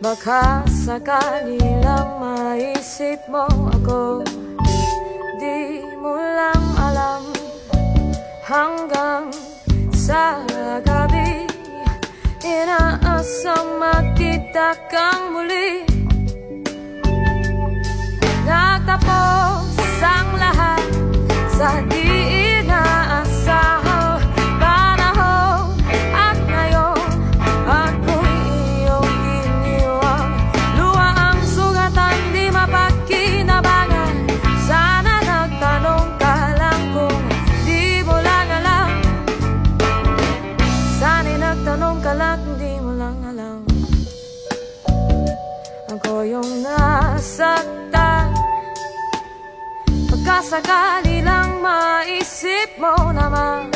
Baka sakali lang maisip mo ako, di mo lang alam. Hanggang sa gabi, inaasang makita kang muli. Nagtapos ang lahat sa di inaasahang panahon. At ngayon, ako'y iyong iniwan. Luha ang sugatan, di mapagkinabangan. Sana nagtanong ka lang kung di mo lang alam. Sana'y nagtanong ka lang kung di mo lang alam. Ako yung nasaktan, pagkasakali lang maisip mo naman.